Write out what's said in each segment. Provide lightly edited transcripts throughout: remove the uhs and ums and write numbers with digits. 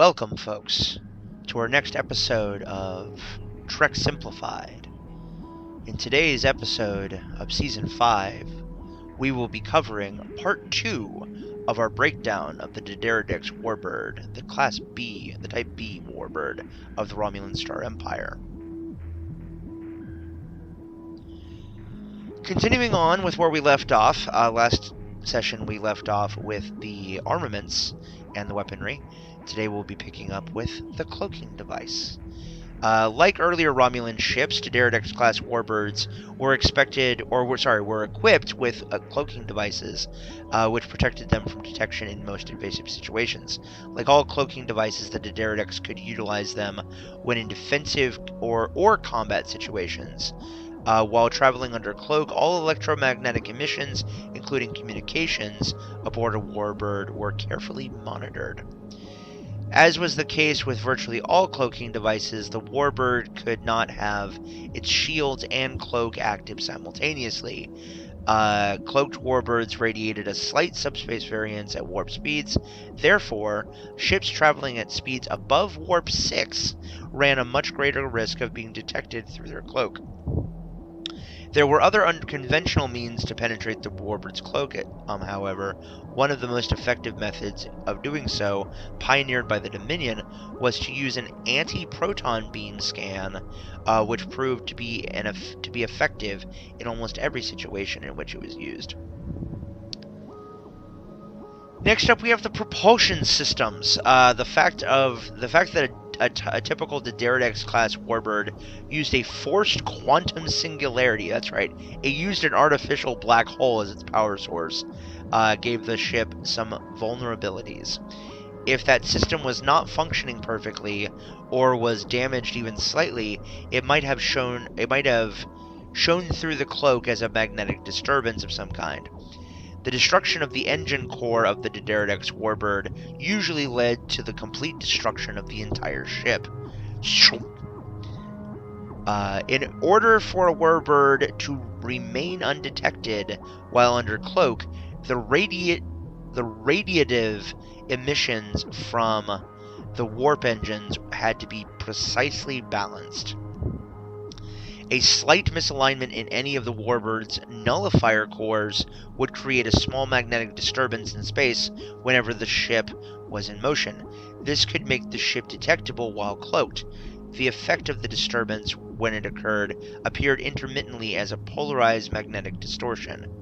Welcome, folks, to our next episode of Trek Simplified. In today's episode of Season 5, we will be covering Part 2 of our breakdown of the D'Deridex Warbird, the Class B, the Type B Warbird of the Romulan Star Empire. Continuing on with where we left off, last session we left off with the armaments and the weaponry. Today we'll be picking up with the cloaking device. Like earlier Romulan ships, D'Deridex class warbirds were equipped with cloaking devices, which protected them from detection in most invasive situations. Like all cloaking devices, the D'Deridex could utilize them when in defensive or combat situations. While traveling under cloak, all electromagnetic emissions, including communications, aboard a warbird were carefully monitored. As was the case with virtually all cloaking devices, the warbird could not have its shields and cloak active simultaneously. Cloaked warbirds radiated a slight subspace variance at warp speeds. Therefore, ships traveling at speeds above warp 6 ran a much greater risk of being detected through their cloak. There were other unconventional means to penetrate the warbird's cloak, however. One of the most effective methods of doing so, pioneered by the Dominion, was to use an anti-proton beam scan, which proved to be effective in almost every situation in which it was used. Next up, we have the propulsion systems. The fact that a typical D'Deridex class warbird used a forced quantum singularity, that's right, it used an artificial black hole as its power source, gave the ship some vulnerabilities. If that system was not functioning perfectly, or was damaged even slightly, it might have shown through the cloak as a magnetic disturbance of some kind. The destruction of the engine core of the D'Deridex warbird usually led to the complete destruction of the entire ship. In order for a warbird to remain undetected while under cloak, the radiative emissions from the warp engines had to be precisely balanced. A slight misalignment in any of the warbird's nullifier cores would create a small magnetic disturbance in space whenever the ship was in motion. This could make the ship detectable while cloaked. The effect of the disturbance, when it occurred, appeared intermittently as a polarized magnetic distortion.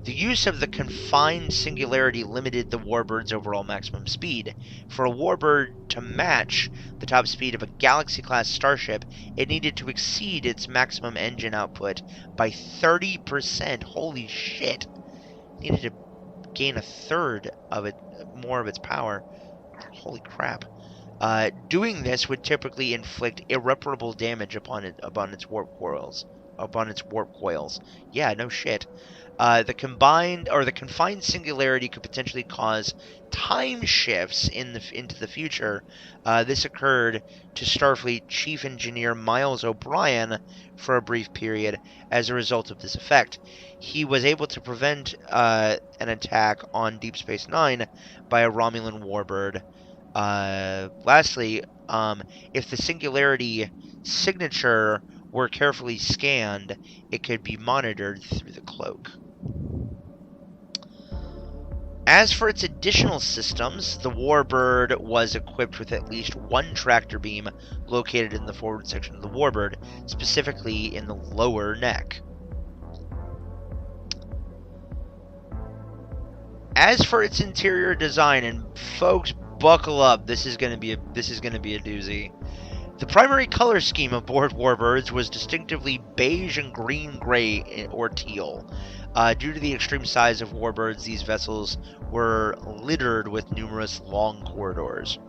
The use of the confined singularity limited the warbird's overall maximum speed. For a warbird to match the top speed of a Galaxy-class starship, it needed to exceed its maximum engine output by 30%. Holy shit! It needed to gain a third of it, more of its power. Holy crap. Doing this would typically inflict irreparable damage upon its warp coils. Yeah, no shit. The confined singularity could potentially cause time shifts into the future. This occurred to Starfleet Chief Engineer Miles O'Brien for a brief period as a result of this effect. He was able to prevent an attack on Deep Space Nine by a Romulan warbird. Lastly, if the singularity signature were carefully scanned, it could be monitored through the cloak. As for its additional systems, the warbird was equipped with at least one tractor beam located in the forward section of the warbird, specifically in the lower neck. As for its interior design, and folks, buckle up, this is going to be a doozy. The primary color scheme aboard warbirds was distinctively beige and green-gray or teal. Due to the extreme size of warbirds, these vessels were littered with numerous long corridors.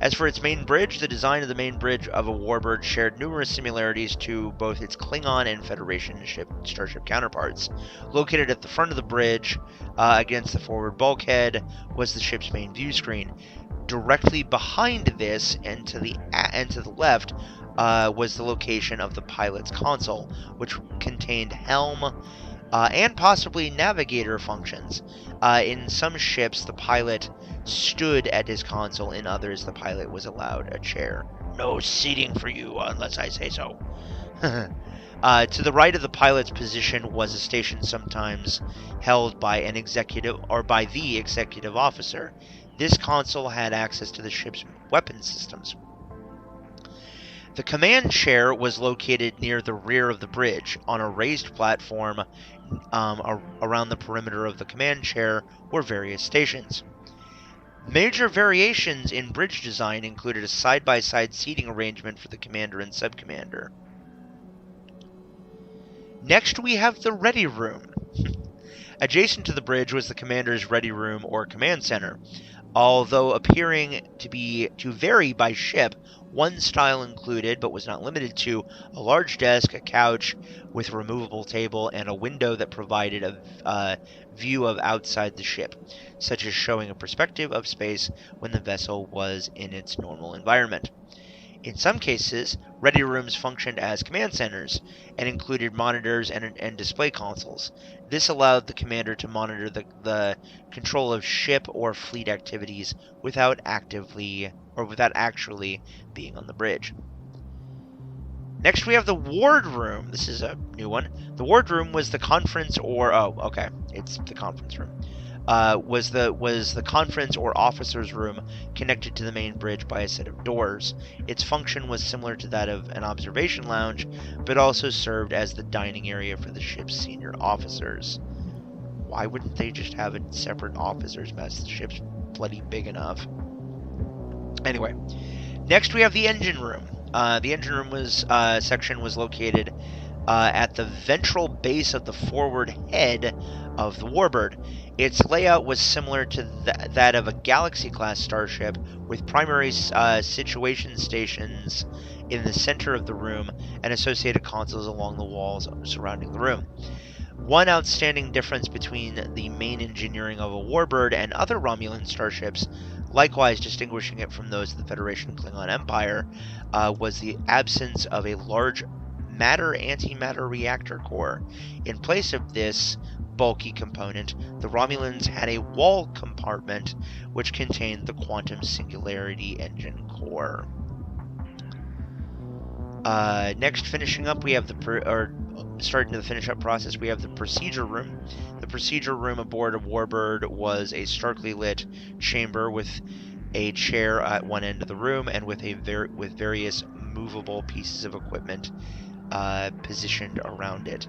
As for its main bridge, the design of the main bridge of a warbird shared numerous similarities to both its Klingon and Federation starship counterparts. Located at the front of the bridge, against the forward bulkhead, was the ship's main view screen. Directly behind this, and to the left, was the location of the pilot's console, which contained helm, and possibly navigator functions. In some ships, the pilot stood at his console. In others, the pilot was allowed a chair. No seating for you unless I say so. To the right of the pilot's position was a station sometimes held by an executive or by the executive officer. This console had access to the ship's weapon systems. The command chair was located near the rear of the bridge. On a raised platform around the perimeter of the command chair were various stations. Major variations in bridge design included a side-by-side seating arrangement for the commander and subcommander. Next, we have the ready room. Adjacent to the bridge was the commander's ready room or command center. Although appearing to vary by ship, one style included, but was not limited to, a large desk, a couch with a removable table, and a window that provided a view of outside the ship, such as showing a perspective of space when the vessel was in its normal environment. In some cases, ready rooms functioned as command centers and included monitors and display consoles. This allowed the commander to monitor the control of ship or fleet activities without actually being on the bridge. Next, we have the ward room. This is a new one. The ward room was the conference it's the conference room. Was the conference or officer's room connected to the main bridge by a set of doors. Its function was similar to that of an observation lounge, but also served as the dining area for the ship's senior officers. Why wouldn't they just have a separate officer's mess? The ship's bloody big enough. Anyway, next we have the engine room. The engine room section was located at the ventral base of the forward head of the warbird. Its layout was similar to that of a Galaxy-class starship, with primary situation stations in the center of the room and associated consoles along the walls surrounding the room. One outstanding difference between the main engineering of a warbird and other Romulan starships, likewise distinguishing it from those of the Federation Klingon Empire, was the absence of a large matter-antimatter reactor core. In place of this bulky component, the Romulans had a wall compartment which contained the quantum singularity engine core. Next, finishing up, we have starting to the finish-up process, we have the procedure room. The procedure room aboard a warbird was a starkly lit chamber with a chair at one end of the room and with various movable pieces of equipment positioned around it.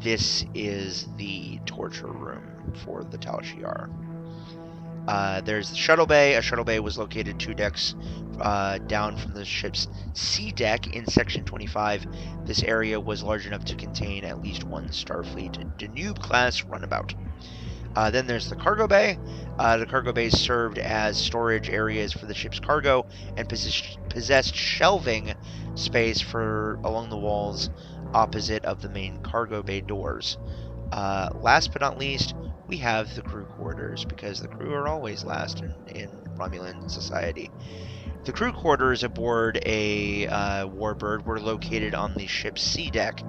This is the torture room for the Tal Shiar. There's the shuttle bay. A shuttle bay was located 2 decks down from the ship's sea deck in Section 25. This area was large enough to contain at least one Starfleet Danube-class runabout. Then there's the cargo bay. The cargo bays served as storage areas for the ship's cargo and possessed shelving space along the walls opposite of the main cargo bay doors. Last but not least, we have the crew quarters, because the crew are always last in Romulan society. The crew quarters aboard a warbird were located on the ship's sea deck.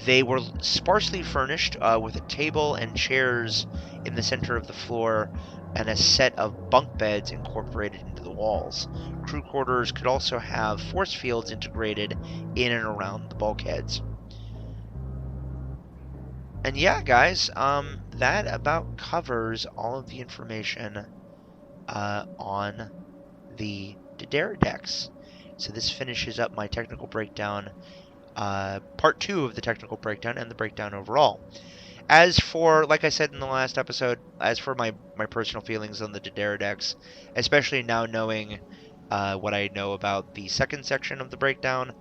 They were sparsely furnished with a table and chairs in the center of the floor and a set of bunk beds incorporated into the walls. Crew quarters could also have force fields integrated in and around the bulkheads. And yeah, guys, that about covers all of the information on the D'deri decks. So this finishes up my technical breakdown, part 2 of the technical breakdown and the breakdown overall. As for, like I said in the last episode, as for my personal feelings on the D'deri decks, especially now knowing what I know about the second section of the breakdown,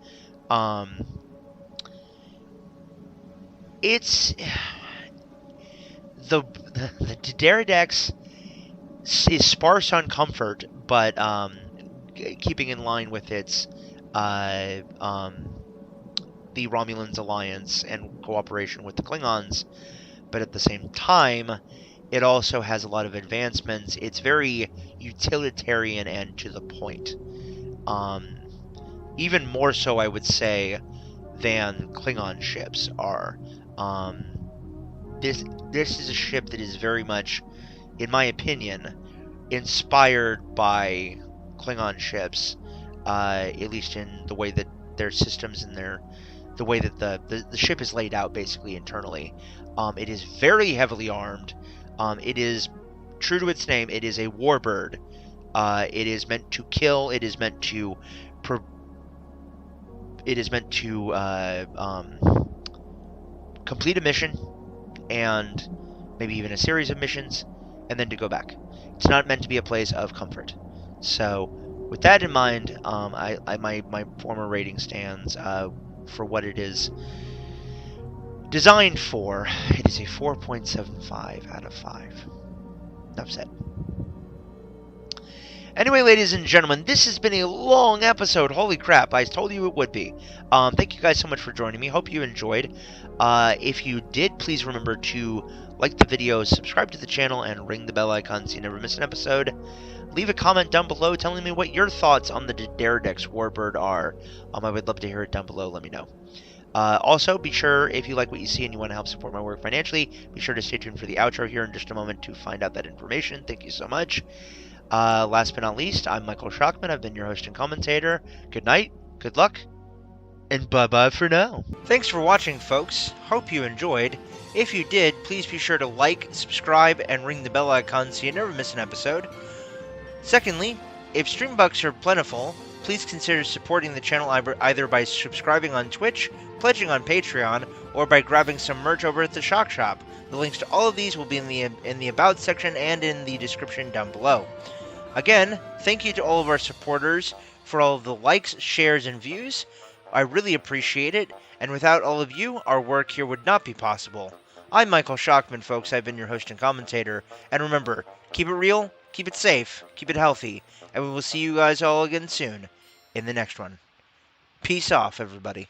it's the D'deri decks is sparse on comfort, but keeping in line with its the Romulans alliance and cooperation with the Klingons, but at the same time, it also has a lot of advancements. It's very utilitarian and to the point. Even more so, I would say, than Klingon ships are. this is a ship that is very much, in my opinion, inspired by Klingon ships, at least in the way that their systems and the way that the ship is laid out basically internally. It is very heavily armed. It is true to its name. It is a warbird. It is meant to kill. It is meant to complete a mission and maybe even a series of missions, and then to go back. It's not meant to be a place of comfort. So, with that in mind, my former rating stands for what it is designed for. It is a 4.75 out of 5. Enough said. Anyway, ladies and gentlemen, this has been a long episode. Holy crap, I told you it would be. Thank you guys so much for joining me. Hope you enjoyed. If you did, please remember to like the video, subscribe to the channel, and ring the bell icon so you never miss an episode. Leave a comment down below telling me what your thoughts on the Daredex Warbird are. I would love to hear it down below. Let me know. Also, be sure, if you like what you see and you want to help support my work financially, be sure to stay tuned for the outro here in just a moment to find out that information. Thank you so much. Last but not least, I'm Michael Schachman. I've been your host and commentator. Good night, good luck, and bye-bye for now. Thanks for watching, folks. Hope you enjoyed. If you did, please be sure to like, subscribe, and ring the bell icon so you never miss an episode. Secondly, if stream bucks are plentiful, please consider supporting the channel either by subscribing on Twitch, pledging on Patreon, or by grabbing some merch over at the Shock Shop. The links to all of these will be in the About section and in the description down below. Again, thank you to all of our supporters for all of the likes, shares, and views. I really appreciate it, and without all of you, our work here would not be possible. I'm Michael Schachman, folks. I've been your host and commentator. And remember, keep it real, keep it safe, keep it healthy, and we will see you guys all again soon in the next one. Peace off, everybody.